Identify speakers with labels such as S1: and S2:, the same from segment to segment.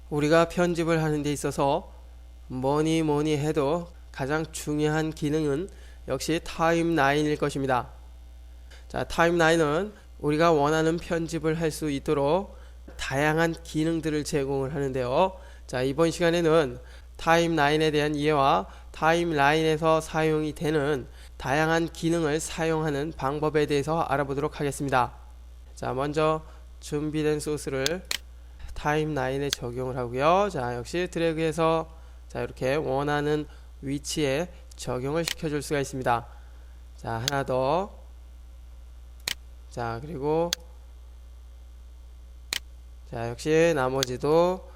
S1: 우리가 편집을 하는 데 있어서 뭐니 해도 가장 중요한 기능은 역시 타임라인일 것입니다. 자, 타임라인은 우리가 원하는 편집을 할 수 있도록 다양한 기능들을 제공을 하는데요. 자, 이번 시간에는 타임라인에 대한 이해와 타임라인에서 사용이 되는 다양한 기능을 사용하는 방법에 대해서 알아보도록 하겠습니다. 자, 먼저 준비된 소스를 타임라인에 적용을 하고요. 자, 역시 드래그해서 자, 이렇게 원하는 위치에 적용을 시켜줄 수가 있습니다. 자, 하나 더. 자, 그리고 자, 역시 나머지도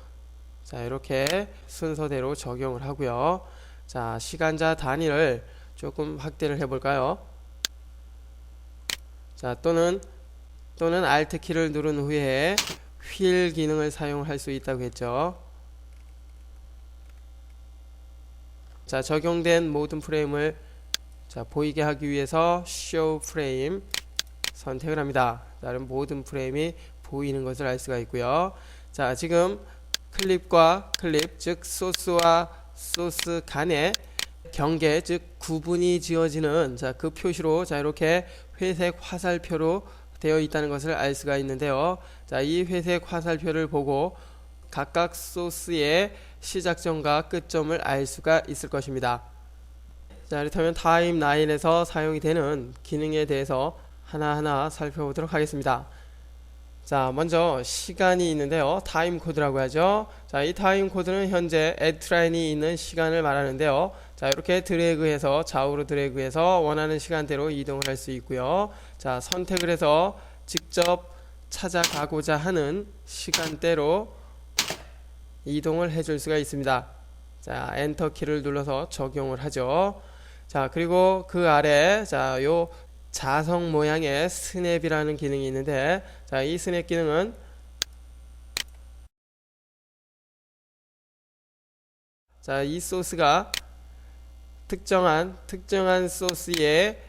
S1: 자, 이렇게 순서대로 적용을 하고요. 자, 시간자 단위를 조금 확대를 해볼까요? 자, 또는 Alt 키를 누른 후에 휠 기능을 사용할 수 있다고 했죠. 자, 적용된 모든 프레임을 자, 보이게 하기 위해서 Show 프레임 선택을 합니다. 다른 모든 프레임이 보이는 것을 알 수가 있고요. 자, 지금 클립과 클립, 즉 소스와 소스 간의 경계, 즉 구분이 지어지는 자, 그 표시로 자, 이렇게 회색 화살표로 되어 있다는 것을 알 수가 있는데요. 자, 이 회색 화살표를 보고 각각 소스의 시작점과 끝점을 알 수가 있을 것입니다. 자, 그렇다면 타임라인에서 사용이 되는 기능에 대해서 하나하나 살펴보도록 하겠습니다. 자, 먼저 시간이 있는데요. 타임 코드라고 하죠. 자, 이 타임 코드는 현재 애트라인이 있는 시간을 말하는데요. 자, 이렇게 드래그해서 좌우로 드래그해서 원하는 시간대로 이동을 할 수 있고요. 자, 선택을 해서 직접 찾아가고자 하는 시간대로 이동을 해줄 수가 있습니다. 자, 엔터 키를 눌러서 적용을 하죠. 자, 그리고 그 아래 자, 요 자석 모양의 스냅이라는 기능이 있는데 자, 이 스냅 기능은 자, 이 소스가 특정한 소스의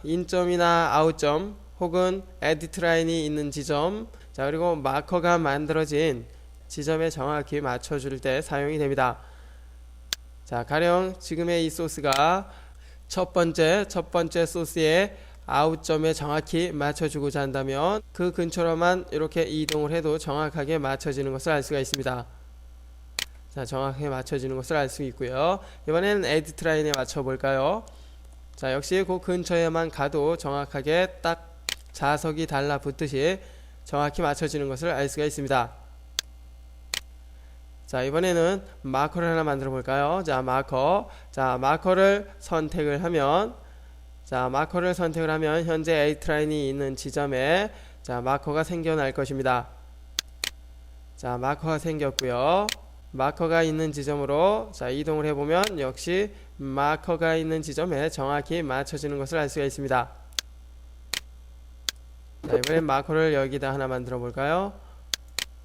S1: 인점이나 아웃점 혹은 에디트 라인이 있는 지점 자, 그리고 마커가 만들어진 지점에 정확히 맞춰줄 때 사용이 됩니다. 자, 가령 지금의 이 소스가 첫 번째 소스의 아웃점에 정확히 맞춰주고자 한다면 그 근처로만 이렇게 이동을 해도 정확하게 맞춰지는 것을 알 수가 있습니다. 자, 정확하게 맞춰지는 것을 알 수 있고요. 이번에는 에디트 라인에 맞춰 볼까요? 자, 역시 그 근처에만 가도 정확하게 딱 자석이 달라붙듯이 정확히 맞춰지는 것을 알 수가 있습니다. 자, 이번에는 마커를 하나 만들어 볼까요? 자, 마커를 선택을 하면 자, 마커를 선택을 하면 현재 에디트 라인이 있는 지점에 자, 마커가 생겨날 것입니다. 자, 마커가 생겼고요. 마커가 있는 지점으로 자, 이동을 해보면 역시 마커가 있는 지점에 정확히 맞춰지는 것을 알 수가 있습니다. 자, 이번엔 마커를 여기다 하나 만들어 볼까요?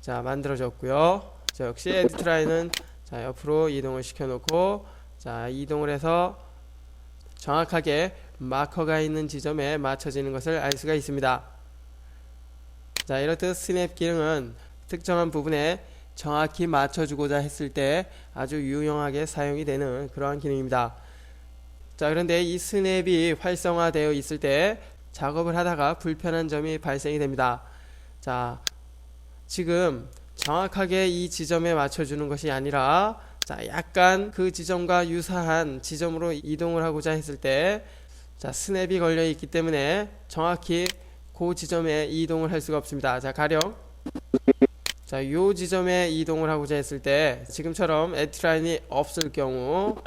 S1: 자, 만들어졌고요. 자, 역시 에디트 라인은 자, 옆으로 이동을 시켜 놓고 자, 이동을 해서 정확하게 마커가 있는 지점에 맞춰지는 것을 알 수가 있습니다. 자, 이렇듯 스냅 기능은 특정한 부분에 정확히 맞춰주고자 했을 때 아주 유용하게 사용이 되는 그러한 기능입니다. 자, 그런데 이 스냅이 활성화되어 있을 때 작업을 하다가 불편한 점이 발생이 됩니다. 자, 지금 정확하게 이 지점에 맞춰주는 것이 아니라 자, 약간 그 지점과 유사한 지점으로 이동을 하고자 했을 때 자, 스냅이 걸려 있기 때문에 정확히 그 지점에 이동을 할 수가 없습니다. 자, 가령 자, 요 지점에 이동을 하고자 했을 때 지금처럼 에디트 라인이 없을 경우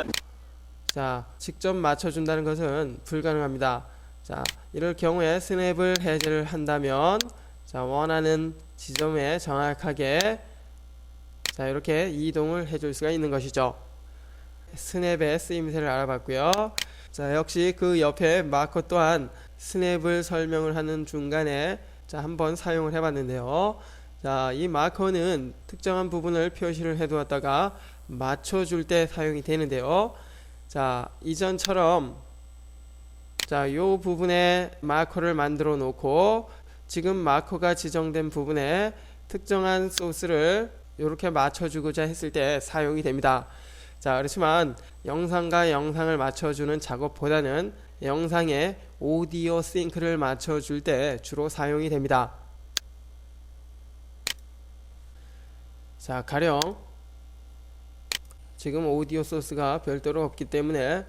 S1: 자, 직접 맞춰준다는 것은 불가능합니다. 자, 이럴 경우에 스냅을 해제를 한다면 자, 원하는 지점에 정확하게 자, 이렇게 이동을 해줄 수가 있는 것이죠. 스냅의 쓰임새를 알아봤고요. 자, 역시 그 옆에 마커 또한 스냅을 설명을 하는 중간에 자, 한번 사용을 해봤는데요. 자, 이 마커는 특정한 부분을 표시를 해두었다가 맞춰줄 때 사용이 되는데요. 자, 이전처럼 자, 요 부분에 마커를 만들어 놓고 지금 마커가 지정된 부분에 특정한 소스를 이렇게 맞춰주고자 했을 때 사용이 됩니다. 자, 그렇지만 영상과 영상을 맞춰주는 작업보다는 영상에 오디오 싱크를 맞춰줄 때 주로 사용이 됩니다. 자, 가령 지금 오디오 소스가 별도로 없기 때문에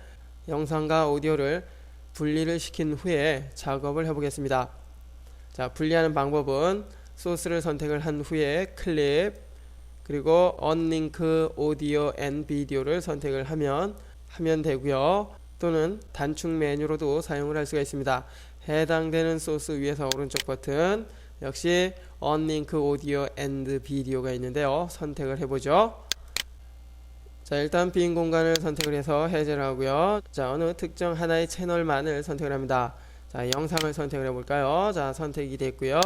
S1: 영상과 오디오를 분리를 시킨 후에 작업을 해보겠습니다. 자, 분리하는 방법은 소스를 선택을 한 후에 클립 그리고 언링크 오디오 앤 비디오를 선택을 하면 되고요. 또는 단축 메뉴로도 사용을 할 수가 있습니다. 해당되는 소스 위에서 오른쪽 버튼 역시 언링크 오디오 앤 비디오가 있는데요. 선택을 해보죠. 자, 일단 빈 공간을 선택을 해서 해제를 하고요. 자, 어느 특정 하나의 채널만을 선택을 합니다. 자, 영상을 선택을 해볼까요? 자, 선택이 됐고요.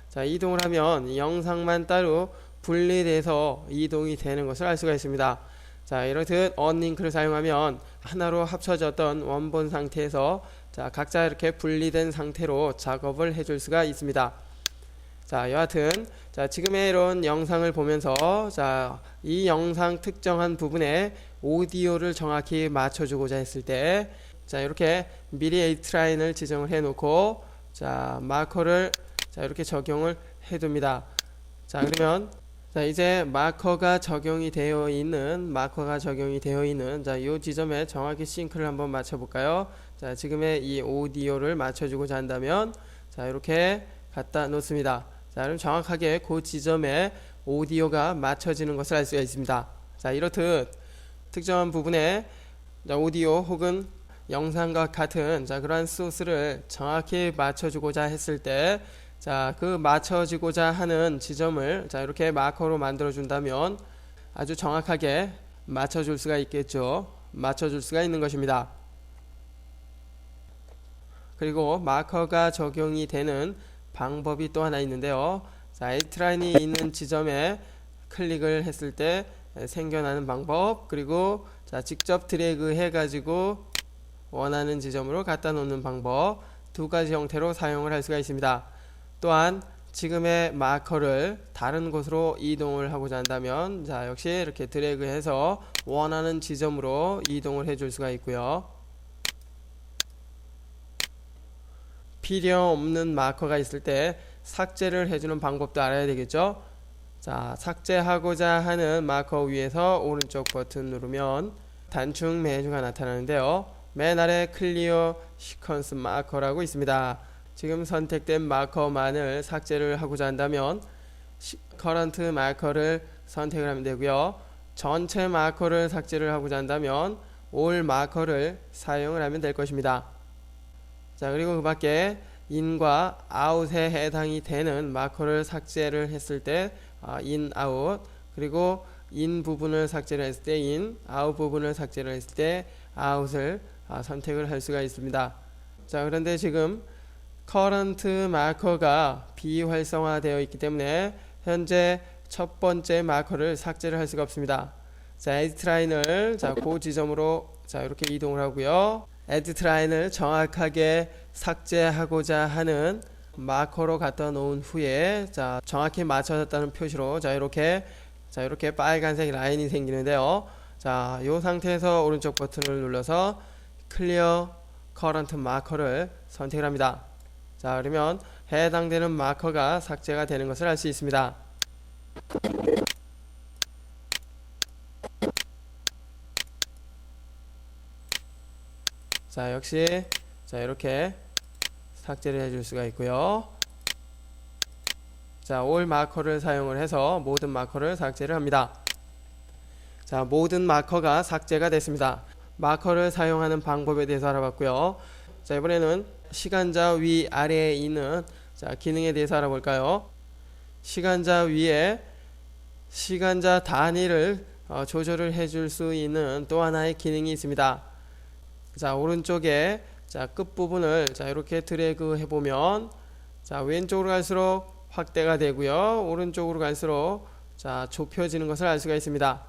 S1: 자, 이동을 하면 영상만 따로 분리돼서 이동이 되는 것을 알 수가 있습니다. 자, 이렇듯 언링크를 사용하면 하나로 합쳐졌던 원본 상태에서 자, 각자 이렇게 분리된 상태로 작업을 해줄 수가 있습니다. 자, 여하튼 자, 지금의 이런 영상을 보면서 자, 이 영상 특정한 부분에 오디오를 정확히 맞춰주고자 했을 때 자, 이렇게 미리 H라인을 지정을 해 놓고 자, 마커를 자, 이렇게 적용을 해 둡니다. 자, 그러면 자, 이제 마커가 적용이 되어 있는 자, 이 지점에 정확히 싱크를 한번 맞춰 볼까요? 자, 지금의 이 오디오를 맞춰주고자 한다면 자, 이렇게 갖다 놓습니다. 자, 그럼 정확하게 그 지점에 오디오가 맞춰지는 것을 알 수가 있습니다. 자, 이렇듯 특정한 부분에 자, 오디오 혹은 영상과 같은 자, 그러한 소스를 정확히 맞춰주고자 했을 때 자, 그 맞춰지고자 하는 지점을 자, 이렇게 마커로 만들어 준다면 아주 정확하게 맞춰줄 수가 있겠죠. 맞춰줄 수가 있는 것입니다. 그리고 마커가 적용이 되는 방법이 또 하나 있는데요. 자, H라인이 있는 지점에 클릭을 했을 때 생겨나는 방법, 그리고 자, 직접 드래그 해가지고 원하는 지점으로 갖다 놓는 방법, 두 가지 형태로 사용을 할 수가 있습니다. 또한 지금의 마커를 다른 곳으로 이동을 하고자 한다면 자, 역시 이렇게 드래그 해서 원하는 지점으로 이동을 해줄 수가 있고요. 필요 없는 마커가 있을 때 삭제를 해주는 방법도 알아야 되겠죠. 자, 삭제하고자 하는 마커 위에서 오른쪽 버튼 누르면 단축 메뉴가 나타나는데요. 맨 아래 클리어 시퀀스 마커라고 있습니다. 지금 선택된 마커만을 삭제를 하고자 한다면 커런트 마커를 선택을 하면 되고요. 전체 마커를 삭제를 하고자 한다면 올 마커를 사용을 하면 될 것입니다. 자, 그리고 그 밖에 인과 아웃에 해당이 되는 마커를 삭제를 했을 때 인, 아웃, 그리고 인 부분을 삭제를 했을 때 인, 아웃 부분을 삭제를 했을 때 아웃을 선택을 할 수가 있습니다. 자, 그런데 지금 커런트 마커가 비활성화되어 있기 때문에 현재 첫 번째 마커를 삭제를 할 수가 없습니다. 자, 에디트 라인을 자, 그 지점으로 자, 이렇게 이동을 하고요. 에디트 라인을 정확하게 삭제하고자 하는 마커로 갖다 놓은 후에 자, 정확히 맞춰졌다는 표시로 자, 이렇게 빨간색 라인이 생기는데요. 자, 이 상태에서 오른쪽 버튼을 눌러서 클리어 커런트 마커를 선택을 합니다. 자, 그러면 해당되는 마커가 삭제가 되는 것을 알 수 있습니다. 자, 역시 자, 이렇게 삭제를 해줄 수가 있고요. 자, 올 마커를 사용을 해서 모든 마커를 삭제를 합니다. 자, 모든 마커가 삭제가 됐습니다. 마커를 사용하는 방법에 대해서 알아봤고요. 자, 이번에는 시간자 위 아래에 있는 자, 기능에 대해서 알아볼까요? 시간자 위에 시간자 단위를 조절을 해줄 수 있는 또 하나의 기능이 있습니다. 자, 오른쪽에 자, 끝부분을 자, 이렇게 드래그 해보면 자, 왼쪽으로 갈수록 확대가 되고요. 오른쪽으로 갈수록 자, 좁혀지는 것을 알 수가 있습니다.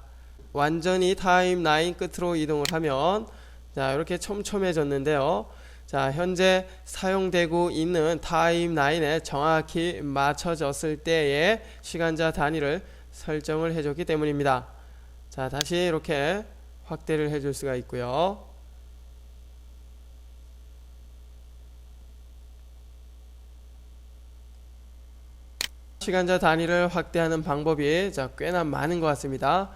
S1: 완전히 타임라인 끝으로 이동을 하면 자, 이렇게 촘촘해졌는데요. 자, 현재 사용되고 있는 타임라인에 정확히 맞춰졌을 때의 시간자 단위를 설정을 해줬기 때문입니다. 자, 다시 이렇게 확대를 해줄 수가 있고요. 시간자 단위를 확대하는 방법이 꽤나 많은 것 같습니다.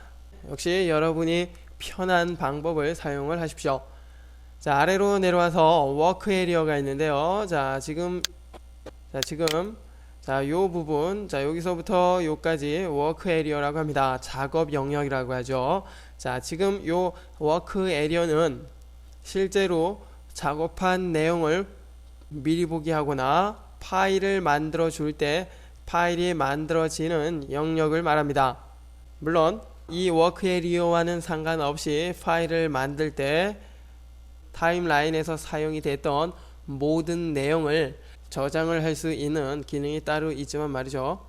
S1: 역시 여러분이 편한 방법을 사용을 하십시오. 자, 아래로 내려와서 워크 에리어가 있는데요. 지금 요 부분, 여기서부터 요까지 워크 에리어라고 합니다. 작업 영역이라고 하죠. 자, 지금 요 워크 에리어는 실제로 작업한 내용을 미리 보기 하거나 파일을 만들어 줄 때 파일이 만들어지는 영역을 말합니다. 물론 이 워크 에리어와는 상관없이 파일을 만들 때 타임라인에서 사용이 됐던 모든 내용을 저장을 할 수 있는 기능이 따로 있지만 말이죠.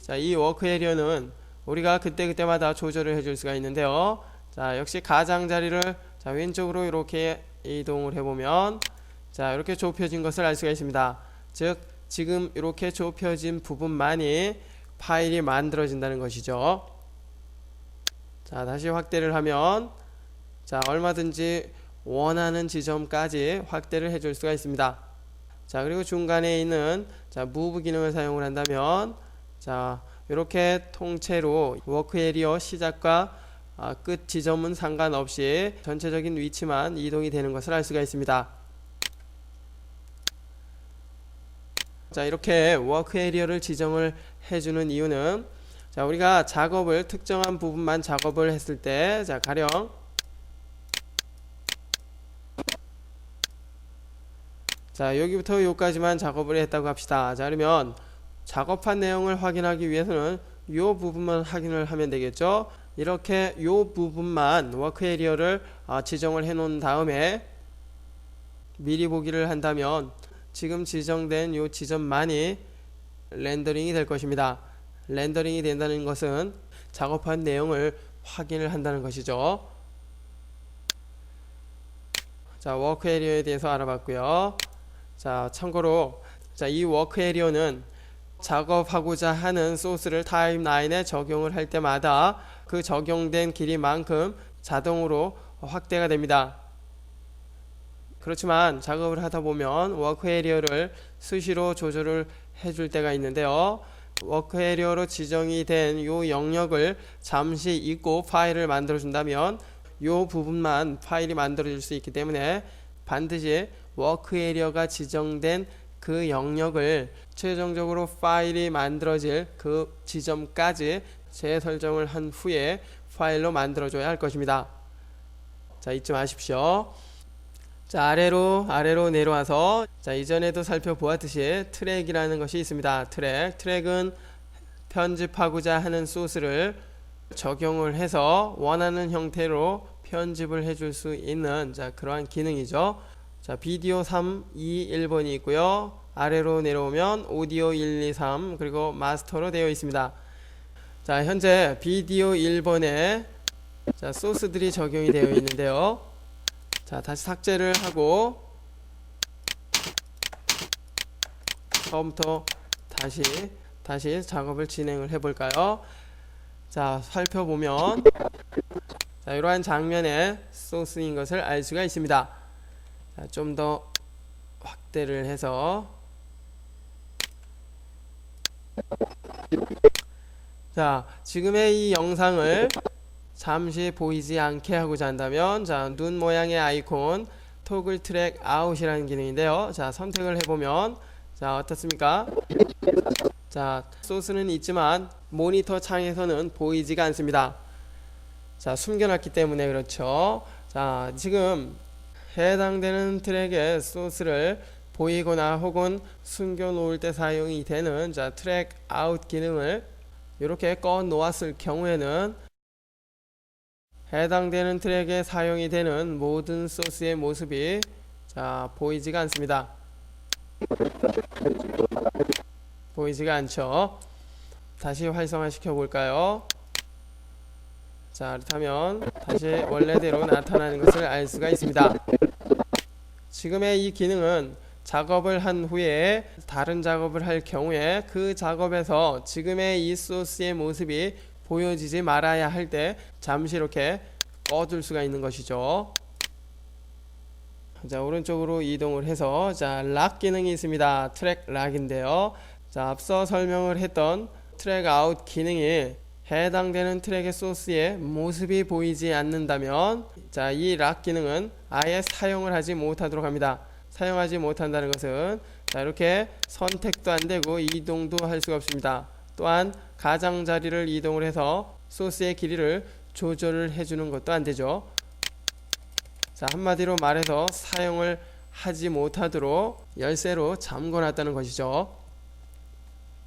S1: 자, 이 워크 에리어는 우리가 그때그때마다 조절을 해줄 수가 있는데요. 자, 역시 가장자리를 왼쪽으로 이렇게 이동을 해보면 이렇게 좁혀진 것을 알 수가 있습니다. 즉 지금 이렇게 좁혀진 부분만이 파일이 만들어진다는 것이죠. 자, 다시 확대를 하면 얼마든지 원하는 지점까지 확대를 해줄 수가 있습니다. 자, 그리고 중간에 있는 move 기능을 사용을 한다면 이렇게 통째로 워크 에리어 시작과 끝 지점은 상관없이 전체적인 위치만 이동이 되는 것을 알 수가 있습니다. 자, 이렇게 워크 에리어를 지정을 해주는 이유는 우리가 작업을 특정한 부분만 작업을 했을 때 가령 여기부터 여기까지만 작업을 했다고 합시다. 그러면 작업한 내용을 확인하기 위해서는 이 부분만 확인을 하면 되겠죠. 이렇게 이 부분만 워크 에리어를 지정을 해 놓은 다음에 미리 보기를 한다면 지금 지정된 이 지점만이 렌더링이 될 것입니다. 렌더링이 된다는 것은 작업한 내용을 확인을 한다는 것이죠. 자, 워크 에리어에 대해서 알아봤고요. 참고로 이 워크 에리어는 작업하고자 하는 소스를 타임라인에 적용을 할 때마다 그 적용된 길이만큼 자동으로 확대가 됩니다. 그렇지만 작업을 하다 보면 워크 에리어를 수시로 조절을 해줄 때가 있는데요. 워크 에리어로 지정이 된 이 영역을 잠시 잊고 파일을 만들어 준다면 이 부분만 파일이 만들어질 수 있기 때문에 반드시 워크 에리어가 지정된 그 영역을 최종적으로 파일이 만들어질 그 지점까지 재설정을 한 후에 파일로 만들어줘야 할 것입니다. 잊지 마십시오. 아래로 내려와서 이전에도 살펴보았듯이 트랙이라는 것이 있습니다. 트랙은 편집하고자 하는 소스를 적용을 해서 원하는 형태로 편집을 해줄 수 있는 그러한 기능이죠. 비디오 3, 2, 1번이 있고요. 아래로 내려오면 오디오 1, 2, 3 그리고 마스터로 되어 있습니다. 현재 비디오 1번에 소스들이 적용이 되어 있는데요. 다시 삭제를 하고 처음부터 다시 작업을 진행을 해볼까요? 살펴보면 이러한 장면의 소스인 것을 알 수가 있습니다. 좀 더 확대를 해서 지금의 이 영상을 잠시 보이지 않게 하고자 한다면 눈 모양의 아이콘 토글 트랙 아웃이라는 기능인데요. 선택을 해보면 어떻습니까? 소스는 있지만 모니터 창에서는 보이지가 않습니다. 숨겨놨기 때문에 그렇죠. 지금 해당되는 트랙의 소스를 보이거나 혹은 숨겨놓을 때 사용이 되는 트랙 아웃 기능을 이렇게 꺼 놓았을 경우에는 해당되는 트랙에 사용이 되는 모든 소스의 모습이 보이지가 않습니다. 보이지가 않죠. 다시 활성화 시켜 볼까요? 그렇다면 다시 원래대로 나타나는 것을 알 수가 있습니다. 지금의 이 기능은 작업을 한 후에 다른 작업을 할 경우에 그 작업에서 지금의 이 소스의 모습이 보여지지 말아야 할 때 잠시 이렇게 꺼둘 수가 있는 것이죠. 자, 오른쪽으로 이동을 해서 자, 락 기능이 있습니다. 트랙 락인데요. 자, 앞서 설명을 했던 트랙 아웃 기능이 해당되는 트랙의 소스의 모습이 보이지 않는다면 자, 이 락 기능은 아예 사용을 하지 못하도록 합니다. 사용하지 못한다는 것은 자, 이렇게 선택도 안 되고 이동도 할 수가 없습니다. 또한 가장자리를 이동을 해서 소스의 길이를 조절을 해주는 것도 안 되죠. 자, 한마디로 말해서 사용을 하지 못하도록 열쇠로 잠궈놨다는 것이죠.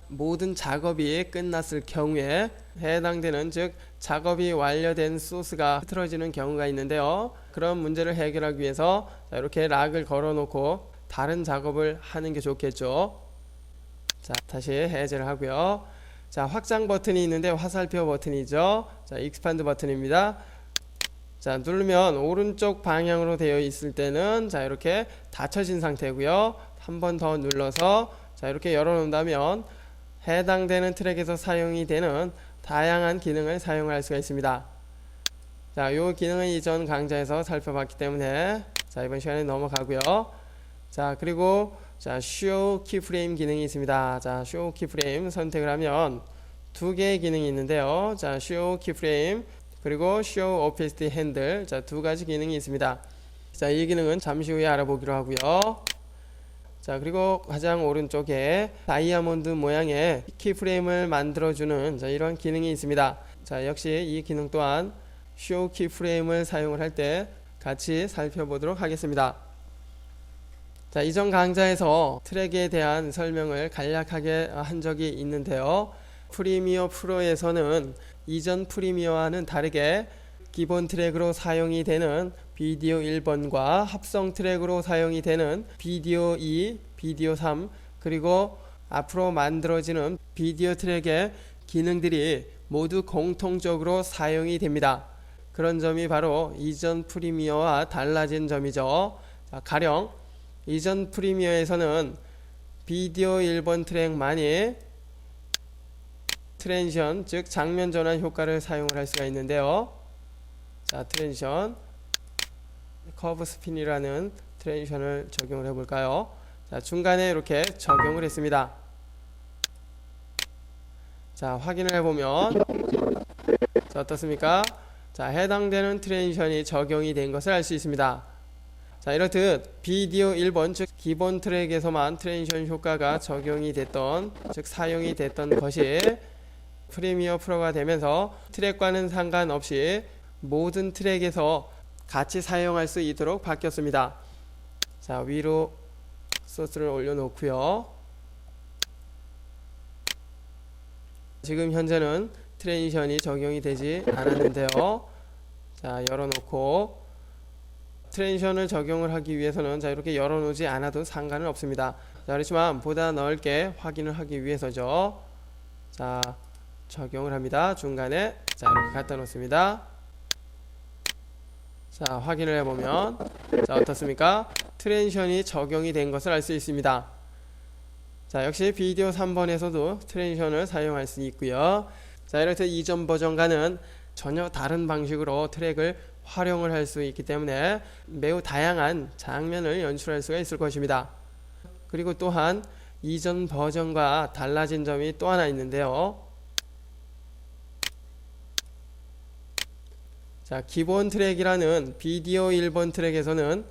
S1: 모든 작업이 끝났을 경우에 해당되는 즉 작업이 완료된 소스가 흐트러지는 경우가 있는데요. 그런 문제를 해결하기 위해서 자, 이렇게 락을 걸어 놓고 다른 작업을 하는 게 좋겠죠. 자, 다시 해제를 하고요. 자, 확장 버튼이 있는데 화살표 버튼이죠. 자, 익스판드 버튼입니다. 자, 누르면 오른쪽 방향으로 되어 있을 때는 자, 이렇게 닫혀진 상태고요. 한 번 더 눌러서 자, 이렇게 열어 놓는다면 해당되는 트랙에서 사용이 되는 다양한 기능을 사용할 수가 있습니다. 자, 이 기능은 이전 강좌에서 살펴봤기 때문에 자, 이번 시간에 넘어가고요. 자, 그리고 자, Show Keyframe 기능이 있습니다. 자, Show Keyframe 선택을 하면 두 개의 기능이 있는데요. 자, Show Keyframe 그리고 Show Opacity Handle 자, 두 가지 기능이 있습니다. 자, 이 기능은 잠시 후에 알아보기로 하고요. 자, 그리고 가장 오른쪽에 다이아몬드 모양의 키프레임을 만들어주는 자, 이런 기능이 있습니다. 자, 역시 이 기능 또한 Show 키프레임을 사용을 할 때 같이 살펴보도록 하겠습니다. 자, 이전 강좌에서 트랙에 대한 설명을 간략하게 한 적이 있는데요. 프리미어 프로에서는 이전 프리미어와는 다르게 기본 트랙으로 사용이 되는 비디오 1번과 합성 트랙으로 사용이 되는 비디오 2, 비디오 3 그리고 앞으로 만들어지는 비디오 트랙의 기능들이 모두 공통적으로 사용이 됩니다. 그런 점이 바로 이전 프리미어와 달라진 점이죠. 자, 가령 이전 프리미어에서는 비디오 1번 트랙만이 트랜지션 즉 장면 전환 효과를 사용을 할 수가 있는데요. 자, 트랜지션 커브 스핀이라는 트랜지션을 적용을 해볼까요? 자, 중간에 이렇게 적용을 했습니다. 자, 확인을 해보면 자, 어떻습니까? 자, 해당되는 트랜지션이 적용이 된 것을 알 수 있습니다. 자, 이렇듯 비디오 1번 즉 기본 트랙에서만 트랜지션 효과가 적용이 됐던 즉 사용이 됐던 것이 프리미어 프로가 되면서 트랙과는 상관없이 모든 트랙에서 같이 사용할 수 있도록 바뀌었습니다. 자, 위로 소스를 올려놓고요. 지금 현재는 트랜지션이 적용이 되지 않았는데요. 자, 열어놓고 트랜지션을 적용을 하기 위해서는 자, 이렇게 열어놓지 않아도 상관은 없습니다. 자, 그렇지만 보다 넓게 확인을 하기 위해서죠. 자, 적용을 합니다. 중간에 자, 이렇게 갖다 놓습니다. 자, 확인을 해보면 자, 어떻습니까? 트랜지션이 적용이 된 것을 알 수 있습니다. 자, 역시 비디오 3번에서도 트랜지션을 사용할 수 있고요. 자, 이렇게 이전 버전과는 전혀 다른 방식으로 트랙을 활용을 할 수 있기 때문에 매우 다양한 장면을 연출할 수가 있을 것입니다. 그리고 또한 이전 버전과 달라진 점이 또 하나 있는데요. 자, 기본 트랙이라는 비디오 1번 트랙에서는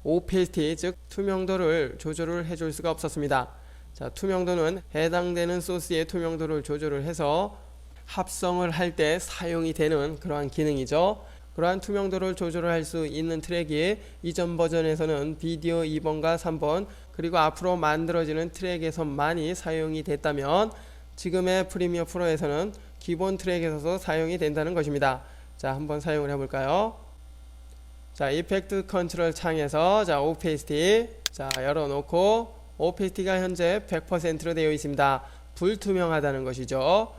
S1: 오페시티 즉 투명도를 조절을 해줄 수가 없었습니다. 자, 투명도는 해당되는 소스의 투명도를 조절을 해서 합성을 할 때 사용이 되는 그러한 기능이죠. 그러한 투명도를 조절을 할 수 있는 트랙이 이전 버전에서는 비디오 2번과 3번 그리고 앞으로 만들어지는 트랙에서만이 사용이 됐다면 지금의 프리미어 프로에서는 기본 트랙에서도 사용이 된다는 것입니다. 자, 한번 사용을 해볼까요? 자, 이펙트 컨트롤 창에서 자, 오페시티 자, 열어놓고 오페시티가 현재 100%로 되어 있습니다. 불투명하다는 것이죠.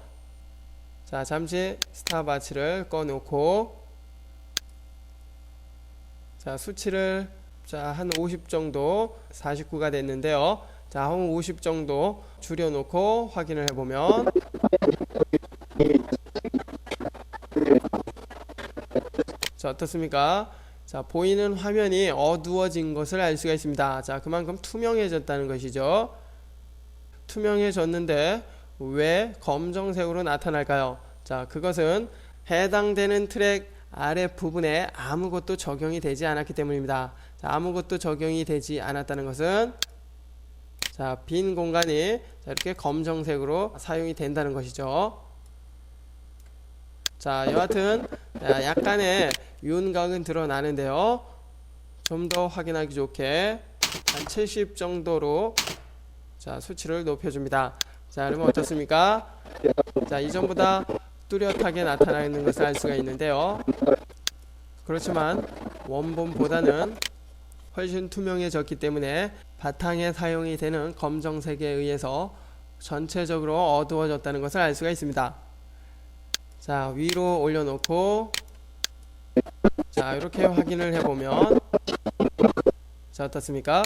S1: 자, 잠시 스탑워치를 꺼놓고 자, 수치를 자, 한 50 정도 49가 됐는데요. 자, 한 50 정도 줄여놓고 확인을 해보면 자, 어떻습니까? 자, 보이는 화면이 어두워진 것을 알 수가 있습니다. 자, 그만큼 투명해졌다는 것이죠. 투명해졌는데 왜 검정색으로 나타날까요? 자, 그것은 해당되는 트랙 아래 부분에 아무것도 적용이 되지 않았기 때문입니다. 자, 아무것도 적용이 되지 않았다는 것은 자, 빈 공간이 자, 이렇게 검정색으로 사용이 된다는 것이죠. 자, 여하튼 약간의 윤곽은 드러나는데요. 좀 더 확인하기 좋게 한 70 정도로 자, 수치를 높여줍니다. 자, 그러면 어떻습니까? 자, 이전보다 뚜렷하게 나타나 있는 것을 알 수가 있는데요. 그렇지만 원본보다는 훨씬 투명해졌기 때문에 바탕에 사용이 되는 검정색에 의해서 전체적으로 어두워졌다는 것을 알 수가 있습니다. 자, 위로 올려놓고 자, 이렇게 확인을 해보면 자, 어떻습니까?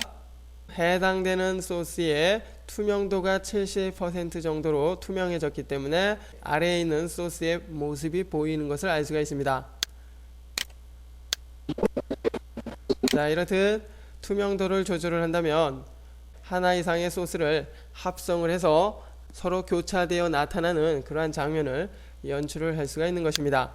S1: 해당되는 소스의 투명도가 70% 정도로 투명해졌기 때문에 아래에 있는 소스의 모습이 보이는 것을 알 수가 있습니다. 자, 이렇듯 투명도를 조절을 한다면 하나 이상의 소스를 합성을 해서 서로 교차되어 나타나는 그러한 장면을 연출을 할 수가 있는 것입니다.